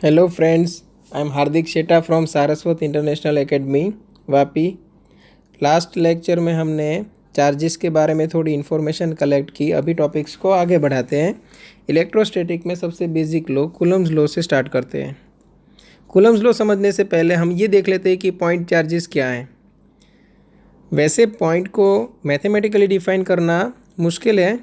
Hello friends, I am Hardik Sheta from Saraswat international academy Vapi. Last lecture में हमने charges के बारे में थोड़ी इन्फॉर्मेशन कलेक्ट की। अभी टॉपिक्स को आगे बढ़ाते हैं। इलेक्ट्रोस्टैटिक में सबसे बेसिक लॉ कूलम्स लॉ से स्टार्ट करते हैं। कूलम्स लॉ समझने से पहले हम ये देख लेते हैं कि पॉइंट चार्जेस क्या हैं। वैसे पॉइंट को मैथमेटिकली डिफाइन करना मुश्किल है,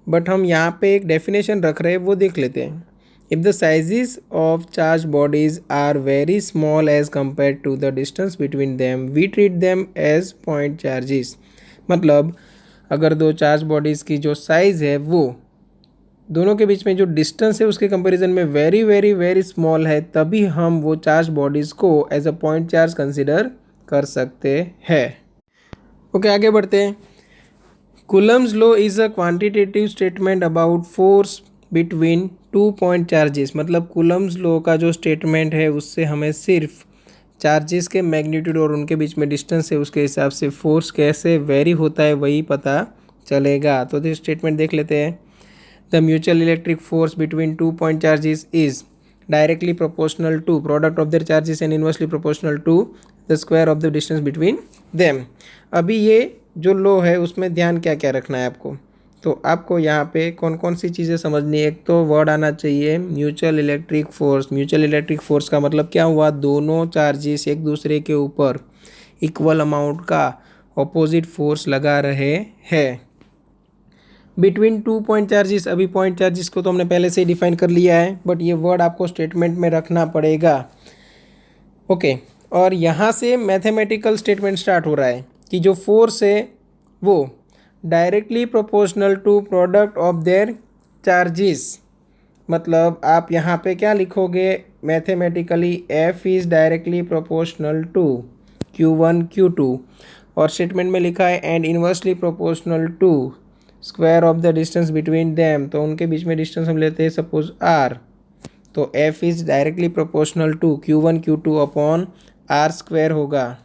बट हम यहाँ पे एक डेफिनेशन रख रहे हैं, वो देख लेते हैं। If the sizes of charged bodies are very small as compared to the distance between them, we treat them as point charges। मतलब अगर दो चार्ज बॉडीज़ की जो साइज़ है वो दोनों के बीच में जो डिस्टेंस है उसके कंपैरिजन में वेरी वेरी वेरी स्मॉल है, तभी हम वो चार्ज बॉडीज़ को as a point charge consider कर सकते हैं। ओके, आगे बढ़ते हैं। Coulomb's law is a quantitative statement about force between two point charges. मतलब कूलम्स लॉ का जो स्टेटमेंट है उससे हमें सिर्फ चार्जेस के मैग्नीट्यूड और उनके बीच में डिस्टेंस है उसके हिसाब से फोर्स कैसे वेरी होता है वही पता चलेगा। तो ये स्टेटमेंट देख लेते हैं। The mutual electric force between two point charges is directly proportional to product of their charges and inversely proportional to the square of the distance between them. अभी ये जो लॉ है उसमें ध्यान क्या क्या रखना है आपको, तो आपको यहाँ पे कौन कौन सी चीज़ें समझनी है। एक तो वर्ड आना चाहिए mutual electric force. Mutual electric force का मतलब क्या हुआ, दोनों चार्जेस एक दूसरे के ऊपर इक्वल अमाउंट का ऑपोजिट फोर्स लगा रहे हैं। बिटवीन टू पॉइंट चार्जेस, अभी पॉइंट चार्जेस को तो हमने पहले से ही डिफाइन कर लिया है, बट ये वर्ड आपको स्टेटमेंट में रखना पड़ेगा। ओके, और यहाँ से मैथमेटिकल स्टेटमेंट स्टार्ट हो रहा है कि जो फोर्स है वो directly proportional to product of their charges. मतलब आप यहाँ पे क्या लिखोगे mathematically, F is directly proportional to Q1 Q2, और स्टेटमेंट में लिखा है and inversely proportional to square of the distance between them. तो उनके बीच में डिस्टेंस हम लेते हैं सपोज R, तो F is directly proportional to Q1 Q2 upon R square होगा।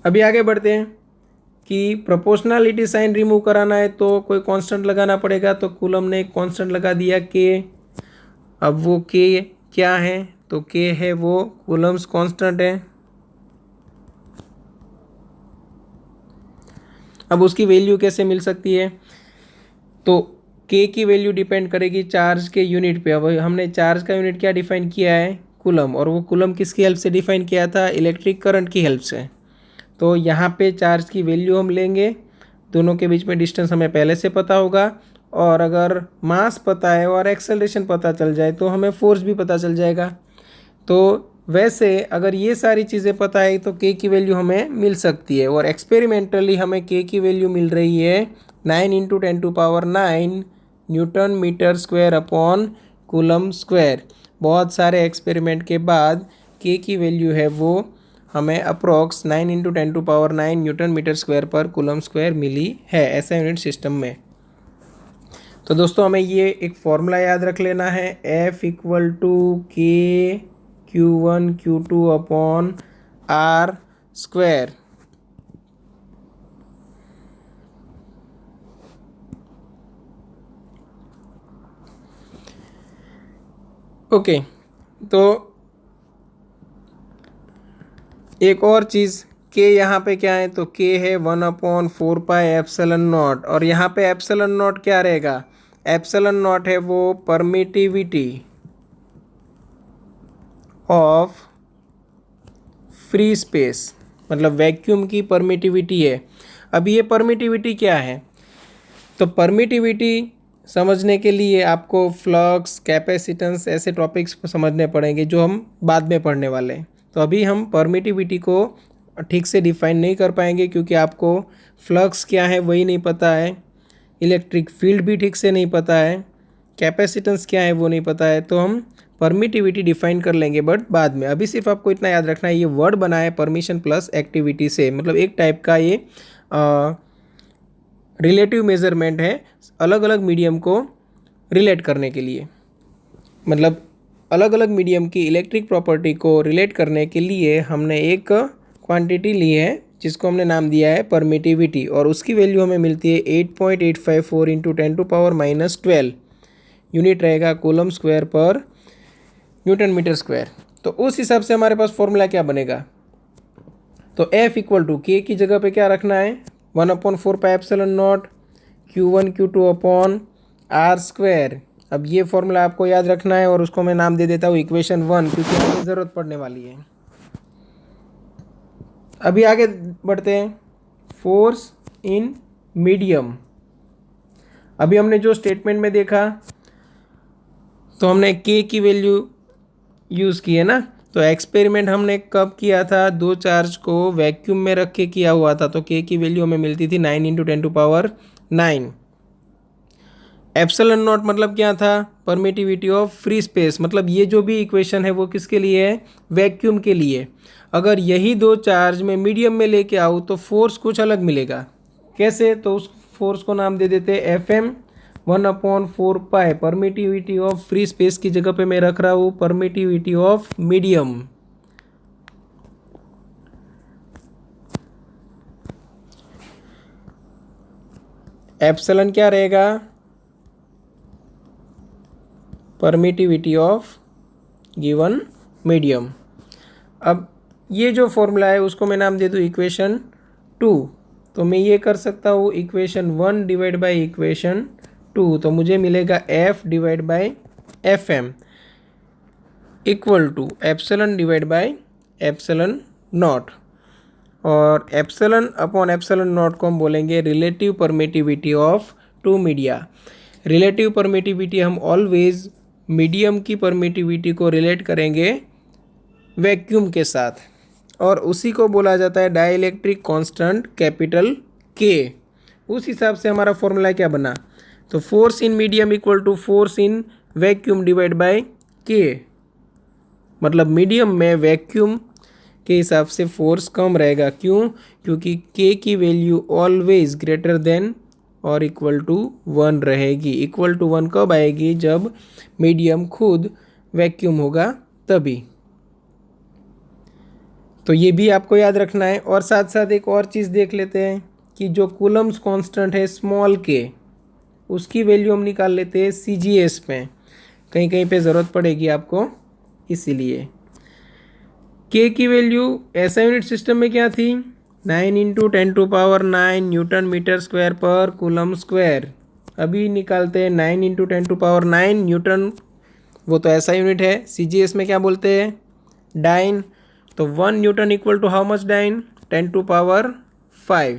अभी आगे बढ़ते हैं कि प्रोपोर्शनलिटी साइन रिमूव कराना है तो कोई कांस्टेंट लगाना पड़ेगा। तो कूलम ने एक कांस्टेंट लगा दिया के। अब वो के क्या है, तो के है वो कूलम्स कांस्टेंट है। अब उसकी वैल्यू कैसे मिल सकती है, तो के की वैल्यू डिपेंड करेगी चार्ज के यूनिट पे। अब हमने चार्ज का यूनिट क्या डिफाइन किया है, कूलम, और वो कूलम किसकी हेल्प से डिफाइन किया था, इलेक्ट्रिक करंट की हेल्प से। तो यहाँ पे चार्ज की वैल्यू हम लेंगे, दोनों के बीच में डिस्टेंस हमें पहले से पता होगा, और अगर मास पता है और एक्सेलरेशन पता चल जाए तो हमें फोर्स भी पता चल जाएगा। तो वैसे अगर ये सारी चीज़ें पता है तो के की वैल्यू हमें मिल सकती है, और एक्सपेरिमेंटली हमें के की वैल्यू मिल रही है 9 × 10⁹ newton metre square upon coulomb square. बहुत सारे एक्सपेरिमेंट के बाद के की वैल्यू है वो हमें अप्रॉक्स 9 × 10⁹ न्यूटन मीटर स्क्वायर पर कूलम स्क्वायर मिली है, ऐसा यूनिट सिस्टम में। तो दोस्तों हमें ये एक फॉर्मूला याद रख लेना है, F = K Q1 Q2 upon R square. Okay, तो एक और चीज़, के यहाँ पे क्या है, तो के है 1/4πε0, और यहाँ पे ε0 क्या रहेगा, ε0 है वो परमिटिविटी ऑफ फ्री स्पेस, मतलब वैक्यूम की परमिटिविटी है। अब ये परमिटिविटी क्या है, तो परमिटिविटी समझने के लिए आपको फ्लक्स, कैपेसिटेंस ऐसे टॉपिक्स समझने पड़ेंगे जो हम बाद में पढ़ने वाले हैं। तो अभी हम परमिटिविटी को ठीक से डिफाइन नहीं कर पाएंगे क्योंकि आपको फ्लक्स क्या है वही नहीं पता है, इलेक्ट्रिक फील्ड भी ठीक से नहीं पता है, कैपेसिटेंस क्या है वो नहीं पता है। तो हम परमिटिविटी डिफाइन कर लेंगे बट बाद में। अभी सिर्फ आपको इतना याद रखना है, ये वर्ड बना है परमिशन प्लस एक्टिविटी से, मतलब एक टाइप का ये रिलेटिव मेजरमेंट है अलग अलग मीडियम को रिलेट करने के लिए। मतलब अलग अलग मीडियम की इलेक्ट्रिक प्रॉपर्टी को रिलेट करने के लिए हमने एक क्वांटिटी ली है जिसको हमने नाम दिया है परमिटिविटी, और उसकी वैल्यू हमें मिलती है 8.854 × 10⁻⁻12 यूनिट रहेगा कूलम स्क्वायर पर न्यूटन मीटर स्क्वायर। तो उस हिसाब से हमारे पास फॉर्मूला क्या बनेगा, तो F इक्वल टू के की जगह पे क्या रखना है, 1/4πε0 Q1 Q2 upon are square. अब ये फॉर्मूला आपको याद रखना है और उसको मैं नाम दे देता हूँ इक्वेशन 1, क्योंकि हमें ज़रूरत पड़ने वाली है। अभी आगे बढ़ते हैं, फोर्स इन मीडियम। अभी हमने जो स्टेटमेंट में देखा, तो हमने के की वैल्यू यूज़ की है ना। तो एक्सपेरिमेंट हमने कब किया था, दो चार्ज को वैक्यूम में रख के किया हुआ था। तो के की वैल्यू हमें मिलती थी 9 × 10⁹। एप्सिलॉन नॉट मतलब क्या था, परमिटिविटी ऑफ फ्री स्पेस। मतलब ये जो भी इक्वेशन है वो किसके लिए है, वैक्यूम के लिए। अगर यही दो चार्ज में मीडियम में लेके आऊँ तो फोर्स कुछ अलग मिलेगा। कैसे, तो उस फोर्स को नाम दे देते हैं FM 1/4π। Permittivity of free space की जगह पे मैं रख रहा हूँ परमिटिविटी ऑफ मीडियम। एप्सिलॉन क्या रहेगा, परमिटिविटी ऑफ गिवन मीडियम। अब ये जो फॉर्मूला है उसको मैं नाम दे दूँ इक्वेशन 2। तो मैं ये कर सकता हूँ इक्वेशन 1 डिवाइड बाई इक्वेशन 2। तो मुझे मिलेगा F divide by FM equal to epsilon divide by epsilon not. और एप्सिलॉन अपॉन एप्सिलॉन नॉट को हम बोलेंगे relative permittivity of two media. Relative permittivity हम ऑलवेज मीडियम की परमिटिविटी को रिलेट करेंगे वैक्यूम के साथ, और उसी को बोला जाता है डाइलेक्ट्रिक कांस्टेंट कैपिटल के। उस हिसाब से हमारा फॉर्मूला क्या बना, तो force in medium equal to force in vacuum divide by K. मतलब मीडियम में वैक्यूम के हिसाब से फोर्स कम रहेगा। क्यों, क्योंकि के की वैल्यू ऑलवेज ग्रेटर देन और इक्वल टू 1 रहेगी। इक्वल टू 1 कब आएगी, जब मीडियम खुद वैक्यूम होगा तभी। तो ये भी आपको याद रखना है। और साथ साथ एक और चीज़ देख लेते हैं कि जो कूलम्स कांस्टेंट है स्मॉल के, उसकी वैल्यू हम निकाल लेते हैं CGS में। कहीं कहीं पे ज़रूरत पड़ेगी आपको, इसीलिए के की वैल्यू ऐसा यूनिट सिस्टम में क्या थी, 9 × 10⁹ न्यूटन मीटर स्क्वायर पर कूलम स्क्वायर। अभी निकालते हैं 9 × 10⁹ न्यूटन, वो तो ऐसा यूनिट है। CGS में क्या बोलते हैं, डाइन। तो 1 newton equal to how much dyne, 10⁵।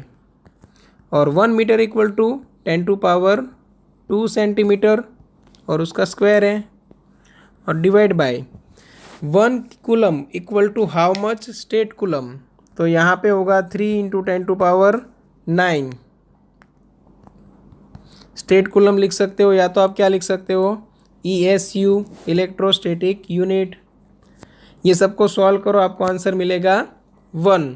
और 1 मीटर इक्वल टू 10⁻² सेंटीमीटर, और उसका स्क्वायर है। और divide by 1 coulomb equal to how much stat coulomb. तो यहाँ पे होगा 3 × 10⁹। स्टेट कूलम लिख सकते हो, या तो आप क्या लिख सकते हो, ESU इलेक्ट्रोस्टैटिक यूनिट। ये सबको सॉल्व करो, आपको आंसर मिलेगा 1।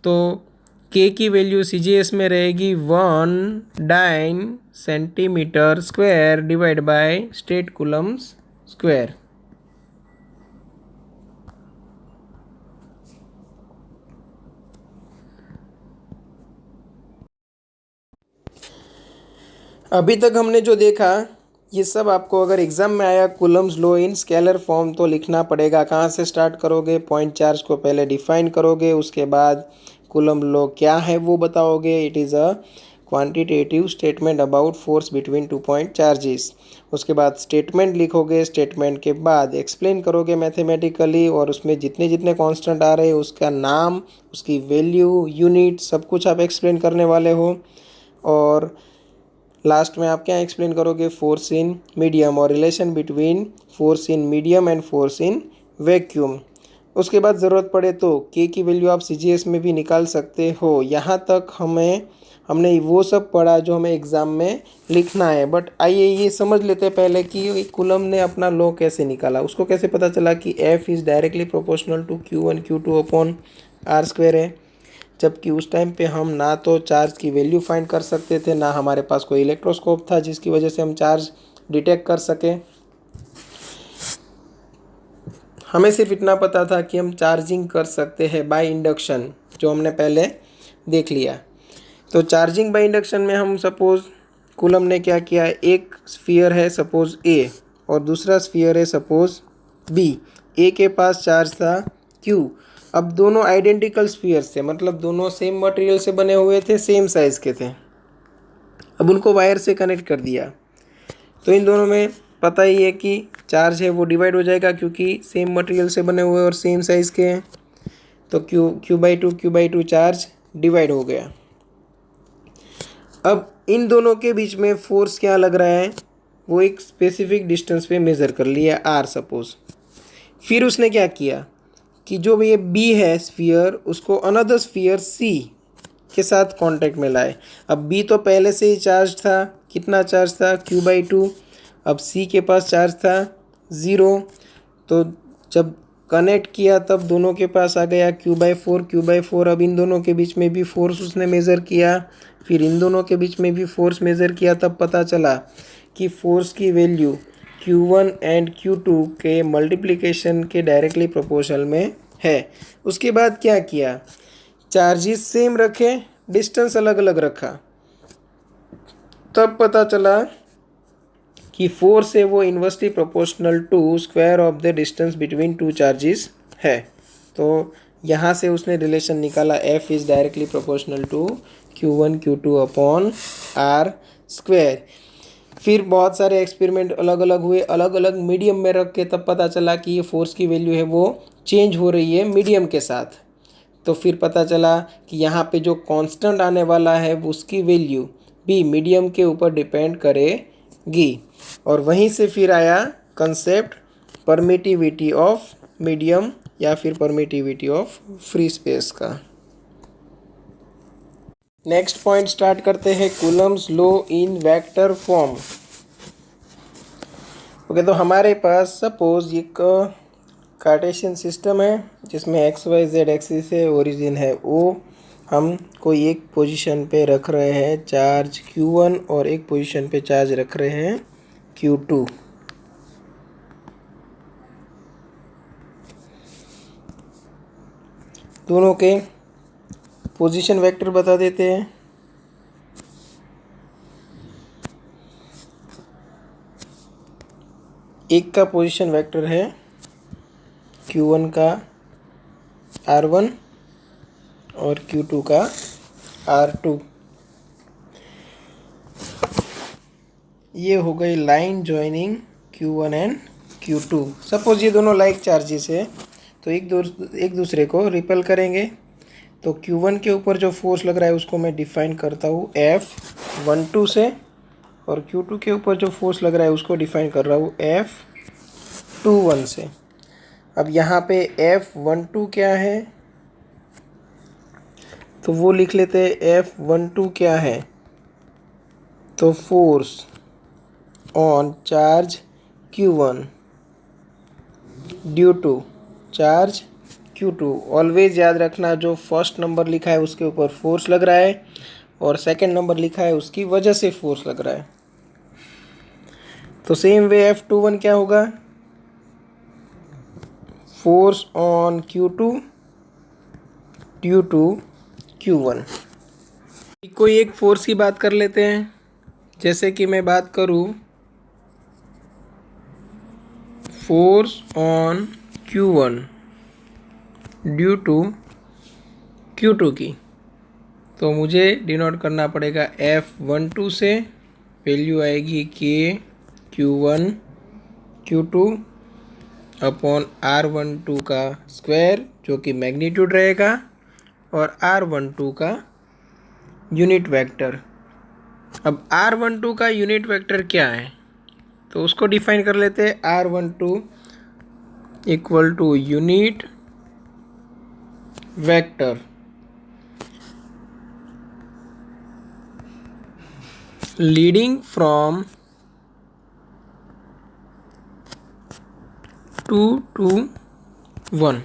तो के की वैल्यू CGS में रहेगी 1 dyne centimetre square divide by state Coulomb's square. अभी तक हमने जो देखा ये सब आपको अगर एग्ज़ाम में आया Coulomb's law in scalar form, तो लिखना पड़ेगा। कहाँ से स्टार्ट करोगे, पॉइंट चार्ज को पहले डिफाइन करोगे, उसके बाद कूलम लॉ क्या है वो बताओगे। It is a quantitative statement about force between 2 point charges. उसके बाद स्टेटमेंट लिखोगे, स्टेटमेंट के बाद एक्सप्लेन करोगे मैथमेटिकली, और उसमें जितने जितने कांस्टेंट आ रहे हैं उसका नाम, उसकी वैल्यू, यूनिट, सब कुछ आप एक्सप्लेन करने वाले हो। और लास्ट में आप क्या एक्सप्लेन करोगे, फोर्स इन मीडियम और relation between force in medium and force in vacuum. उसके बाद ज़रूरत पड़े तो के की वैल्यू आप CGS में भी निकाल सकते हो। यहाँ तक हमने वो सब पढ़ा जो हमें एग्ज़ाम में लिखना है। बट आइए ये समझ लेते हैं पहले कि कूलम ने अपना लॉ कैसे निकाला। उसको कैसे पता चला कि F is directly proportional to Q1 Q2 upon R² है, जबकि उस टाइम पे हम ना तो चार्ज की वैल्यू फाइंड कर सकते थे, ना हमारे पास कोई इलेक्ट्रोस्कोप था जिसकी वजह से हम चार्ज डिटेक्ट कर सकें। हमें सिर्फ इतना पता था कि हम चार्जिंग कर सकते हैं बाय इंडक्शन, जो हमने पहले देख लिया। तो चार्जिंग बाय इंडक्शन में हम सपोज़ कूलम ने क्या किया, एक स्फीयर है सपोज़ A और दूसरा स्फीयर है सपोज़ बी, ए के पास चार्ज था क्यू। अब दोनों आइडेंटिकल स्फीयर्स थे, मतलब दोनों सेम मटेरियल से बने हुए थे, सेम साइज के थे। अब उनको वायर से कनेक्ट कर दिया तो इन दोनों में पता ही है कि चार्ज है वो डिवाइड हो जाएगा, क्योंकि सेम मटेरियल से बने हुए और सेम साइज़ के हैं। तो Q by two charge divide हो गया। अब इन दोनों के बीच में फोर्स क्या लग रहा है, वो एक स्पेसिफिक डिस्टेंस पे मेज़र कर लिया आर सपोज। फिर उसने क्या किया कि जो ये बी है स्फीयर, उसको अनदर स्फीयर सी के साथ कांटेक्ट में लाए। अब बी तो पहले से ही चार्ज था, कितना चार्ज था, क्यू बाई टू। अब सी के पास चार्ज था 0, तो जब कनेक्ट किया तब दोनों के पास आ गया क्यू बाई फोर। अब इन दोनों के बीच में भी फोर्स उसने मेज़र किया, फिर इन दोनों के बीच में भी फोर्स मेज़र किया, तब पता चला कि फोर्स की वैल्यू Q1 एंड Q2 के मल्टीप्लिकेशन के डायरेक्टली प्रोपोर्शनल में है। उसके बाद क्या किया, चार्जेस सेम रखे, डिस्टेंस अलग अलग रखा, तब पता चला कि फोर्स है वो inversely proportional to square of the distance between two charges है। तो यहाँ से उसने रिलेशन निकाला, F is directly proportional to Q1 Q2 upon R square. फिर बहुत सारे एक्सपेरिमेंट अलग अलग हुए, अलग अलग मीडियम में रख के, तब पता चला कि ये फोर्स की वैल्यू है वो चेंज हो रही है मीडियम के साथ। तो फिर पता चला कि यहाँ पे जो कांस्टेंट आने वाला है उसकी वैल्यू भी मीडियम के ऊपर डिपेंड करेगी। और वहीं से फिर आया कंसेप्ट परमिटिविटी ऑफ मीडियम या फिर परमिटिविटी ऑफ फ्री स्पेस का। नेक्स्ट पॉइंट स्टार्ट करते हैं, Coulomb's law in vector form. Okay, तो हमारे पास सपोज एक कार्टेशियन सिस्टम है जिसमें XYZ एक्सिस है, ओरिजिन है O। हम कोई एक पोजीशन पे रख रहे हैं चार्ज Q1 और एक पोजीशन पे चार्ज रख रहे हैं Q2। दोनों के पोजीशन वेक्टर बता देते हैं। एक का पोजीशन वेक्टर है Q1 का R1 और Q2 का R2। ये हो गई line joining Q1 and Q2। Suppose ये दोनों लाइक चार्जेस है तो एक दूसरे को रिपेल करेंगे। तो Q1 के ऊपर जो फोर्स लग रहा है उसको मैं डिफाइन करता हूँ F12 से, और Q2 के ऊपर जो फोर्स लग रहा है उसको डिफाइन कर रहा हूँ F21 से। अब यहाँ पे F12 क्या है, तो वो लिख लेते हैं। F12 क्या है, तो force on charge Q1 due to charge Q2। Always याद रखना, जो फर्स्ट नंबर लिखा है उसके ऊपर फोर्स लग रहा है और सेकंड नंबर लिखा है उसकी वजह से फोर्स लग रहा है। तो सेम वे F21 क्या होगा, force on Q2 due to Q1। कोई एक फोर्स की बात कर लेते हैं, जैसे कि मैं बात करूँ force on Q1 due to Q2 की, तो मुझे डिनोट करना पड़ेगा F12 से। वैल्यू आएगी Q1 Q2 अपॉन R12 का स्क्वायर, जो कि मैग्नीट्यूड रहेगा, और R12 का यूनिट वेक्टर। अब R12 का यूनिट वेक्टर क्या है, तो उसको डिफाइन कर लेते हैं। R12 equal to unit vector leading from 2 to 1।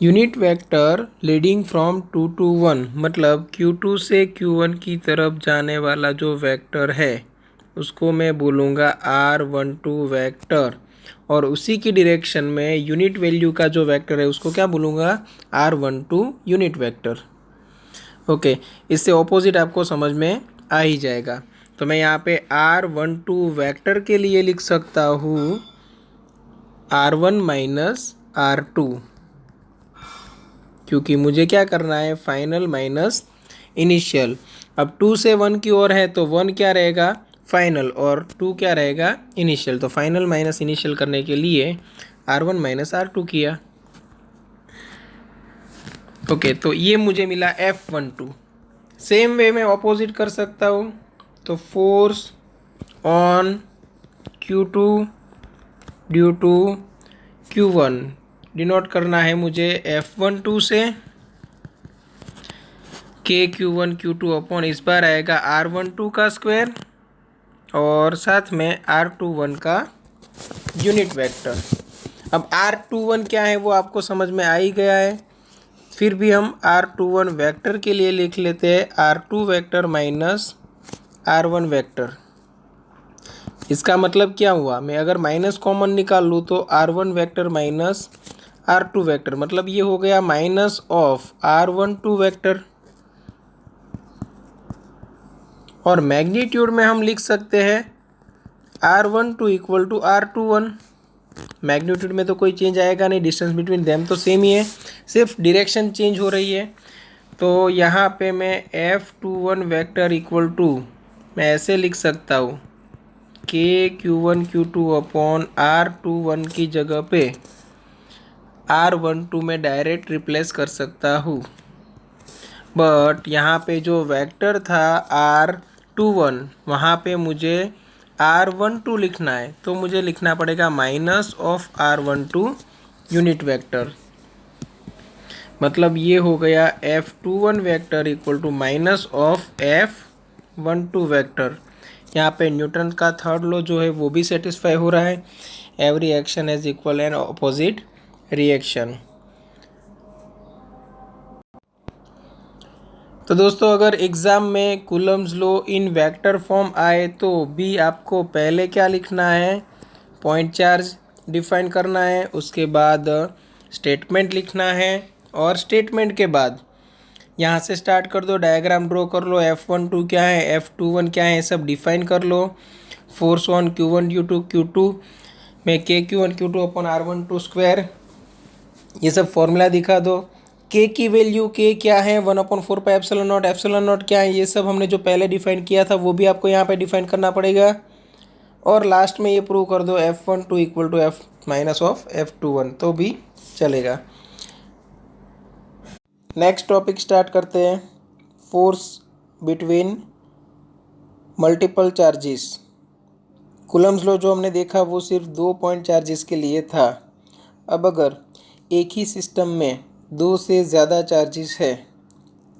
Unit vector leading from 2 to 1 मतलब Q2 से Q1 की तरफ जाने वाला जो वेक्टर है उसको मैं बोलूँगा R12 वेक्टर, और उसी की डायरेक्शन में यूनिट वैल्यू का जो वेक्टर है उसको क्या बोलूँगा, R12 यूनिट वेक्टर। ओके, इससे ऑपोजिट आपको समझ में आ ही जाएगा। तो मैं यहाँ पे R12 वेक्टर के लिए लिख सकता हूँ R1 माइनस R2, क्योंकि मुझे क्या करना है, फाइनल माइनस इनिशियल। अब 2 से 1 की ओर है तो 1 क्या रहेगा, फाइनल, और 2 क्या रहेगा, इनिशियल। तो फाइनल माइनस इनिशियल करने के लिए R1 माइनस R2 किया। ओके, तो ये मुझे मिला F12। सेम वे में ऑपोजिट कर सकता हूँ, तो force on Q2 due to Q1 denote करना है मुझे F12 से। KQ1 Q2 अपॉन इस बार आएगा R12 का स्क्वायर और साथ में R21 का यूनिट वेक्टर। अब R21 क्या है वो आपको समझ में आ ही गया है, फिर भी हम R21 वेक्टर के लिए लिख लेते हैं R2 vector minus R1 vector. इसका मतलब क्या हुआ, मैं अगर माइनस कॉमन निकाल लूँ तो R1 vector minus R2 vector, मतलब ये हो गया माइनस ऑफ R12 वेक्टर। और मैग्नीट्यूड में हम लिख सकते हैं R12 equal to R21। Magnitude में तो कोई चेंज आएगा नहीं, डिस्टेंस बिटवीन देम तो सेम ही है, सिर्फ डायरेक्शन चेंज हो रही है। तो यहाँ पे मैं F21 वेक्टर इक्वल टू, मैं ऐसे लिख सकता हूँ KQ1 Q2 अपॉन R21 की जगह पे R12 में डायरेक्ट रिप्लेस कर सकता हूँ। बट यहाँ पे जो वेक्टर था R21, वहाँ पे मुझे R12 लिखना है, तो मुझे लिखना पड़ेगा minus of R12 unit vector. मतलब ये हो गया F21 vector equal to minus of F12 vector. यहाँ पे न्यूटन का थर्ड लॉ जो है वो भी सेटिस्फाई हो रहा है, every action has equal and opposite reaction. तो दोस्तों, अगर एग्ज़ाम में Coulomb's law in vector form आए तो भी आपको पहले क्या लिखना है, पॉइंट चार्ज डिफाइन करना है, उसके बाद स्टेटमेंट लिखना है, और स्टेटमेंट के बाद यहाँ से स्टार्ट कर दो, डायग्राम ड्रॉ कर लो, F12 क्या है, F21 क्या है, सब डिफाइन कर लो। Force on Q1 due to Q2 में KQ1 Q2 upon R12 square, ये सब फॉर्मूला दिखा दो। के की वैल्यू के क्या है, 1/4 pi epsilon not, epsilon not क्या है, ये सब हमने जो पहले डिफाइन किया था वो भी आपको यहाँ पे डिफाइन करना पड़ेगा। और लास्ट में ये प्रूव कर दो F12 equal to F minus of F21, तो भी चलेगा। नेक्स्ट टॉपिक स्टार्ट करते हैं, force between multiple charges. Coulomb's law जो हमने देखा वो सिर्फ 2 पॉइंट चार्जेस के लिए था। अब अगर एक ही सिस्टम में 2 से ज़्यादा चार्जेस है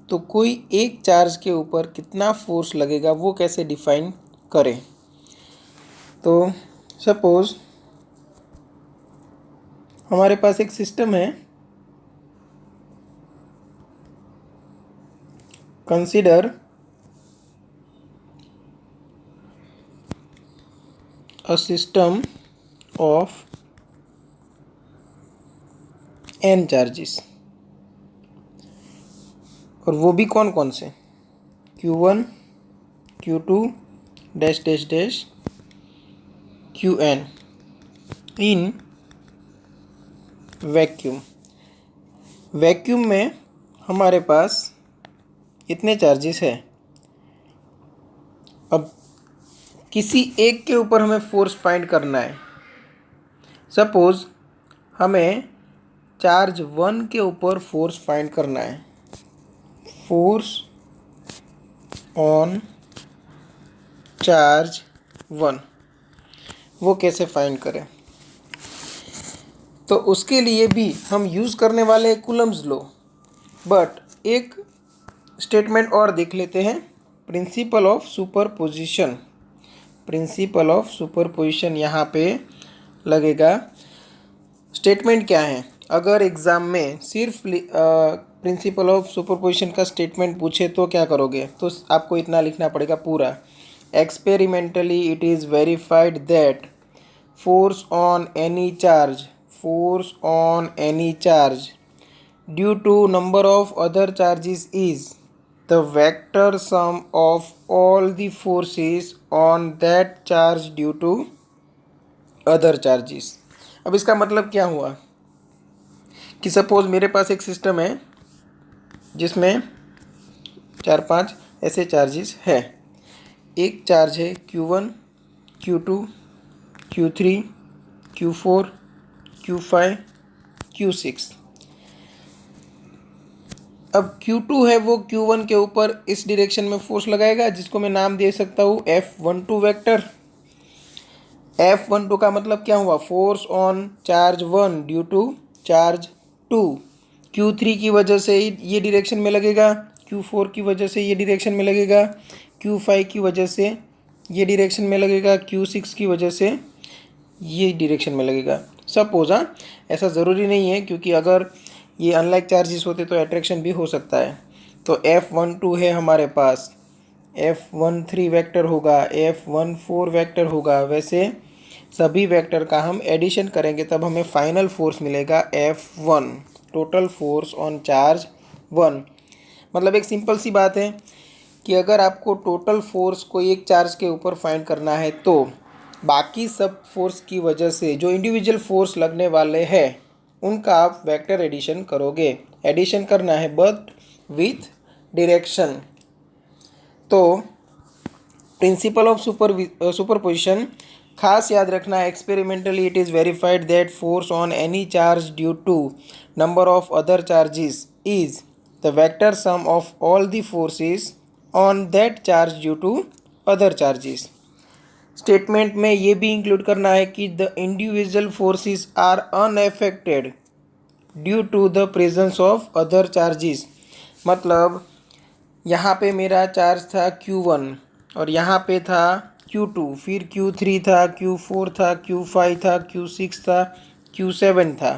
तो कोई एक चार्ज के ऊपर कितना फोर्स लगेगा वो कैसे डिफाइन करें। तो सपोज हमारे पास एक सिस्टम है, consider a system of n charges, और वो भी कौन कौन से, Q1 Q2 dash dash dash Qn in vacuum. Vacuum में हमारे पास इतने चार्जेस है। अब किसी एक के ऊपर हमें फोर्स फाइंड करना है। सपोज हमें चार्ज 1 के ऊपर फोर्स फाइंड करना है, फोर्स ऑन चार्ज 1, वो कैसे फाइंड करें। तो उसके लिए भी हम यूज़ करने वाले कूलम्स लॉ, बट एक स्टेटमेंट और देख लेते हैं, principal of superposition. Principal of superposition यहाँ पे लगेगा। स्टेटमेंट क्या है, अगर एग्ज़ाम में सिर्फ प्रिंसिपल ऑफ सुपरपोजिशन का स्टेटमेंट पूछे तो क्या करोगे, तो आपको इतना लिखना पड़ेगा पूरा, experimentally it is verified that force on any charge, force on any charge due to number of other charges is the vector sum of all the forces on that charge due to other charges। अब इसका मतलब क्या हुआ कि suppose मेरे पास एक system है जिसमें 4-5 ऐसे चार्जेस है। एक चार्ज है Q1, Q2, Q3, Q4, Q5, Q6। अब Q2 है वो Q1 के ऊपर इस डायरेक्शन में फोर्स लगाएगा, जिसको मैं नाम दे सकता हूँ F12 वेक्टर। F12 का मतलब क्या हुआ, force on charge 1 due to charge 2। Q3 की वजह से ये डायरेक्शन में लगेगा, Q4 की वजह से ये डायरेक्शन में लगेगा, Q5 की वजह से ये डायरेक्शन में लगेगा, Q6 की वजह से ये डायरेक्शन में लगेगा। सपोज ऐसा ज़रूरी नहीं है, क्योंकि अगर ये अनलाइक चार्जेस होते तो अट्रैक्शन भी हो सकता है। तो F12 है हमारे पास, F13 वेक्टर होगा, F14 वेक्टर होगा। वैसे सभी वेक्टर का हम एडिशन करेंगे तब हमें फाइनल फोर्स मिलेगा F1, total force on charge 1। मतलब एक सिंपल सी बात है कि अगर आपको टोटल फोर्स कोई एक चार्ज के ऊपर फाइंड करना है तो बाकी सब फोर्स की वजह से जो इंडिविजुअल फोर्स लगने वाले हैं उनका आप वेक्टर एडिशन करोगे। एडिशन करना है बट विथ डायरेक्शन। तो प्रिंसिपल ऑफ सुपरपोजिशन खास याद रखना, experimentally it is verified that force on any charge due to number of other charges is the vector sum of all the forces on that charge due to other charges. Statement में ये भी include करना है कि the individual forces are unaffected due to the presence of other charges. मतलब यहाँ पे मेरा चार्ज था Q1 और यहाँ पे था Q2, फिर Q3 था, Q4 था, Q5 था, Q6 था, Q7 था।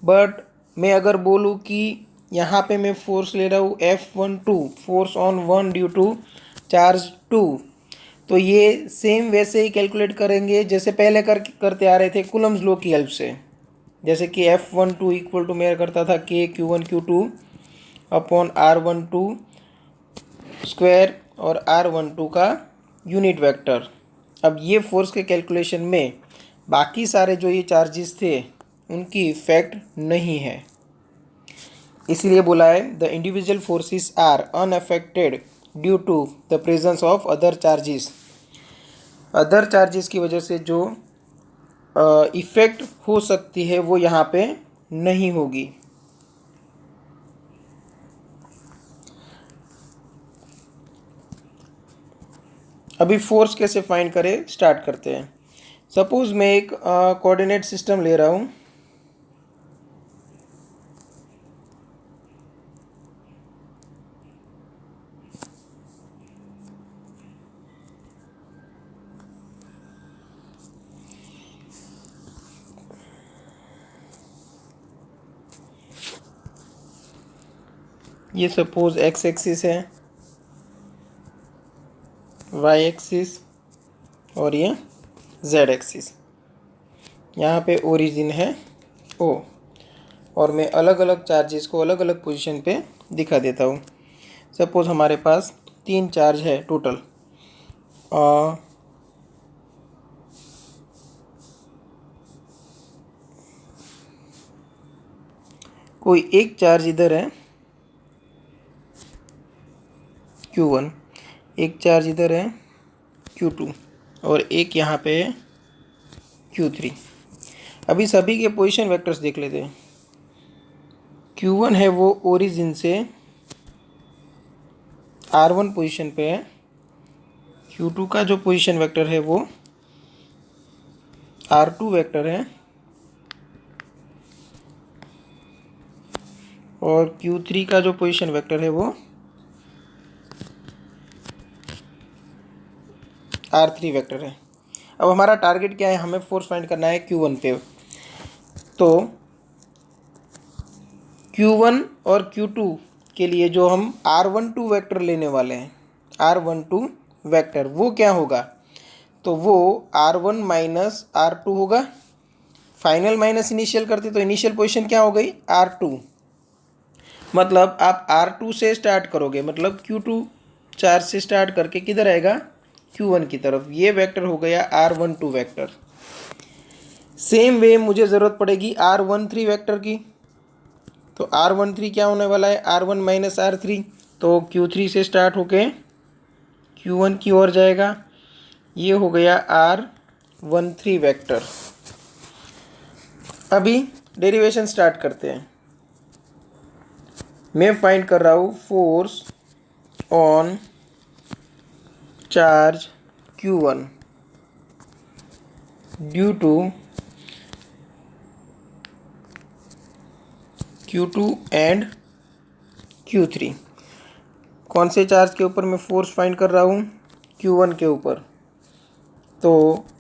बट मैं अगर बोलूँ कि यहाँ पे मैं फोर्स ले रहा हूँ F12, force on 1 due to charge 2, तो ये सेम वैसे ही कैलकुलेट करेंगे जैसे पहले करते आ रहे थे कूलम्स लॉ की हेल्प से। जैसे कि F12 इक्वल टू मेरा करता था K Q1 Q2 upon R12 square और R12 का यूनिट वेक्टर। अब ये फोर्स के कैलकुलेशन में बाकी सारे जो ये चार्जेस थे उनकी इफेक्ट नहीं है, इसलिए बोला है the individual forces are unaffected due to the presence of other charges. Other charges की वजह से जो इफेक्ट हो सकती है वो यहाँ पे नहीं होगी। अभी फोर्स कैसे फाइंड करें स्टार्ट करते हैं। सपोज मैं एक कोऑर्डिनेट सिस्टम ले रहा हूँ। ये सपोज एक्स एक्सिस है, वाई एक्सिस और ये जेड एक्सिस। यहाँ पे ओरिजिन है ओ, और मैं अलग अलग चार्जेस को अलग अलग पोजीशन पे दिखा देता हूँ। सपोज हमारे पास 3 चार्ज है टोटल। कोई एक चार्ज इधर है Q1, एक चार्ज इधर है Q2 और एक यहाँ पे है Q3। अभी सभी के पोजीशन वेक्टर्स देख लेते हैं। Q1 है वो ओरिजिन से R1 पोजीशन पे है, Q2 का जो पोजीशन वेक्टर है वो R2 वेक्टर है और Q3 का जो पोजीशन वेक्टर है वो R3 वेक्टर है। अब हमारा टारगेट क्या है, हमें फोर्स फाइंड करना है Q1 पे। तो Q1 और Q2 के लिए जो हम R12 वेक्टर लेने वाले हैं, R12 वेक्टर वो क्या होगा, तो वो R1 माइनस R2 होगा। फाइनल माइनस इनिशियल करते तो इनिशियल पोजीशन क्या हो गई R2। मतलब आप R2 से स्टार्ट करोगे, मतलब Q2 चार्ज से स्टार्ट करके किधर आएगा Q1 की तरफ। ये वेक्टर हो गया R12 वेक्टर। सेम वे मुझे ज़रूरत पड़ेगी R13 वेक्टर की। तो R13 क्या होने वाला है, R1 माइनस R3। तो Q3 से स्टार्ट होके Q1 की ओर जाएगा। ये हो गया R13 वेक्टर। अभी डेरिवेशन स्टार्ट करते हैं। मैं फाइंड कर रहा हूँ force on charge Q1 due to Q2 and Q3। कौन से चार्ज के ऊपर मैं फोर्स फाइंड कर रहा हूँ, Q1 के ऊपर। तो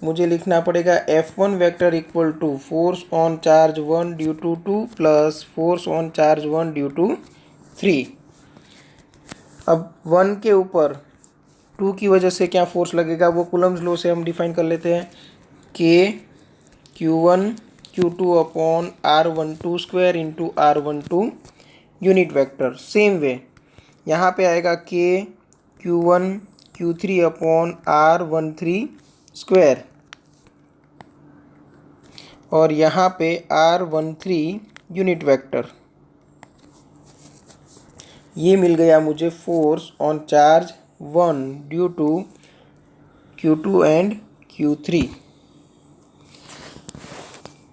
मुझे लिखना पड़ेगा F1 vector equal to force on charge 1 due to 2 plus force on charge 1 due to 3। अब 1 के ऊपर 2 की वजह से क्या फोर्स लगेगा, वो कूलम्स लॉ से हम डिफाइन कर लेते हैं। K Q1 Q2 upon R12 square into R12 unit vector. Same way यहाँ पे आएगा K Q1 Q3 upon R13 square, और यहाँ पे R13 यूनिट वेक्टर। ये मिल गया मुझे force on charge 1 due to Q2 and Q3।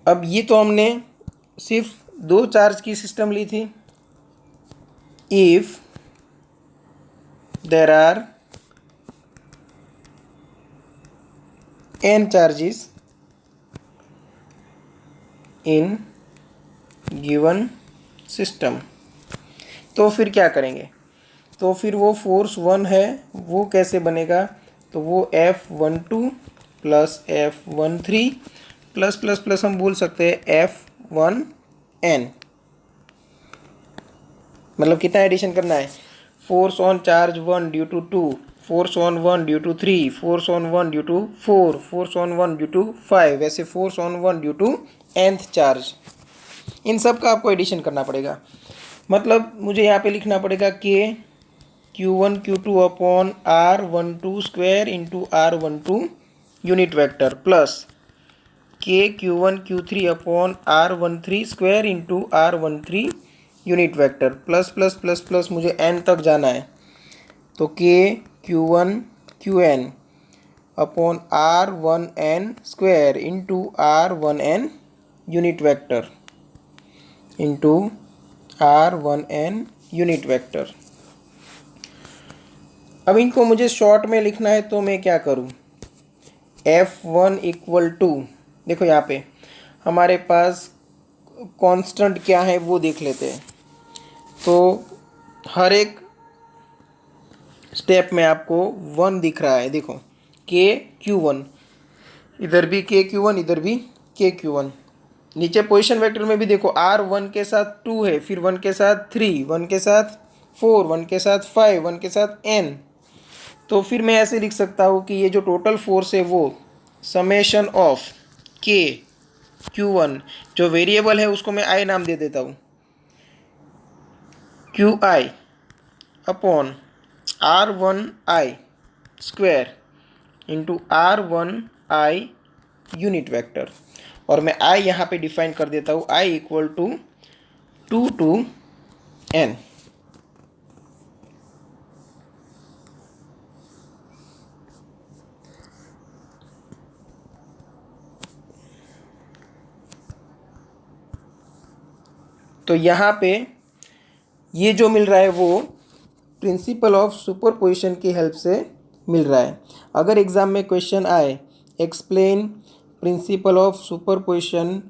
अब ये तो हमने सिर्फ दो चार्ज की सिस्टम ली थी। If there are n charges in given system, तो फिर क्या करेंगे, तो फिर वो फोर्स 1 है वो कैसे बनेगा, तो वो F12 plus F13 plus plus plus हम बोल सकते हैं F1n। मतलब कितना एडिशन करना है, force on charge 1 due to 2, force on 1 due to 3, force on 1 due to 4, force on 1 due to 5, वैसे force on 1 due to nth charge. इन सब का आपको एडिशन करना पड़ेगा। मतलब मुझे यहाँ पे लिखना पड़ेगा K Q1 Q2 upon R12 square into R12 unit vector plus K Q1 Q3 upon R13 square into R13 unit vector plus plus plus plus मुझे n तक जाना है। तो K Q1 Qn upon R1n square into R1n unit vector into R1n unit vector. अब इनको मुझे short में लिखना है, तो मैं क्या करूं, F1 इक्वल टू, देखो यहाँ पे हमारे पास कांस्टेंट क्या है वो देख लेते हैं। तो हर एक स्टेप में आपको 1 दिख रहा है, देखो K Q1, इधर भी K Q1, इधर भी K Q1। नीचे पोजीशन वेक्टर में भी देखो R1 के साथ 2 है, फिर 1 के साथ 3, 1 के साथ 4, 1 के साथ 5, 1 के साथ n। तो फिर मैं ऐसे लिख सकता हूँ कि ये जो टोटल फोर्स है वो समेशन ऑफ K Q1, जो वेरिएबल है उसको मैं I नाम दे देता हूँ, QI upon R1I square into R1I unit vector. और मैं I यहाँ पे डिफाइन कर देता हूँ, I equal to 2 to n। तो यहाँ पे ये जो मिल रहा है वो प्रिंसिपल ऑफ सुपरपोजिशन की हेल्प से मिल रहा है। अगर एग्ज़ाम में क्वेश्चन आए, explain principle of superposition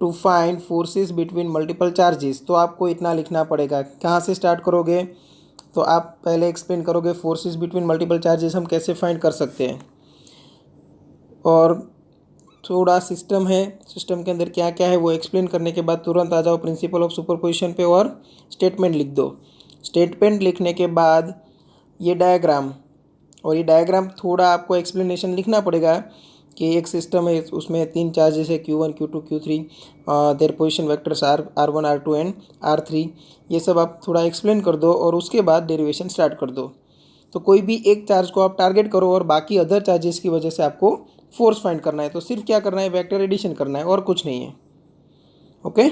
to find forces between multiple charges, तो आपको इतना लिखना पड़ेगा। कहाँ से स्टार्ट करोगे, तो आप पहले एक्सप्लेन करोगे फोर्सेस बिटवीन मल्टीपल चार्जेस हम कैसे फाइंड कर सकते हैं, और थोड़ा सिस्टम है, सिस्टम के अंदर क्या क्या है वो एक्सप्लेन करने के बाद तुरंत आ जाओ प्रिंसिपल ऑफ सुपरपोजिशन पे और स्टेटमेंट लिख दो। स्टेटमेंट लिखने के बाद ये डायग्राम, और ये डायग्राम थोड़ा आपको एक्सप्लेनेशन लिखना पड़ेगा कि एक सिस्टम है, उसमें 3 चार्जेस है Q1 Q2 Q3, their position vectors R1 R2 and R3। ये सब आप थोड़ा एक्सप्लेन कर दो और उसके बाद डेरिवेशन स्टार्ट कर दो। तो कोई भी एक चार्ज को आप टारगेट करो और बाकी अदर चार्जेस की वजह से आपको फोर्स फाइंड करना है, तो सिर्फ क्या करना है, वेक्टर एडिशन करना है और कुछ नहीं है। ओके,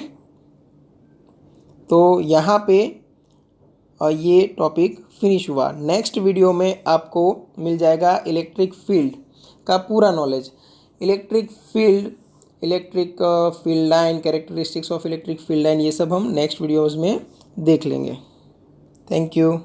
तो यहाँ पे ये टॉपिक फिनिश हुआ। नेक्स्ट वीडियो में आपको मिल जाएगा इलेक्ट्रिक फील्ड का पूरा knowledge. Electric field line, characteristics of electric field line, ये सब हम नेक्स्ट वीडियोज़ में देख लेंगे। Thank you.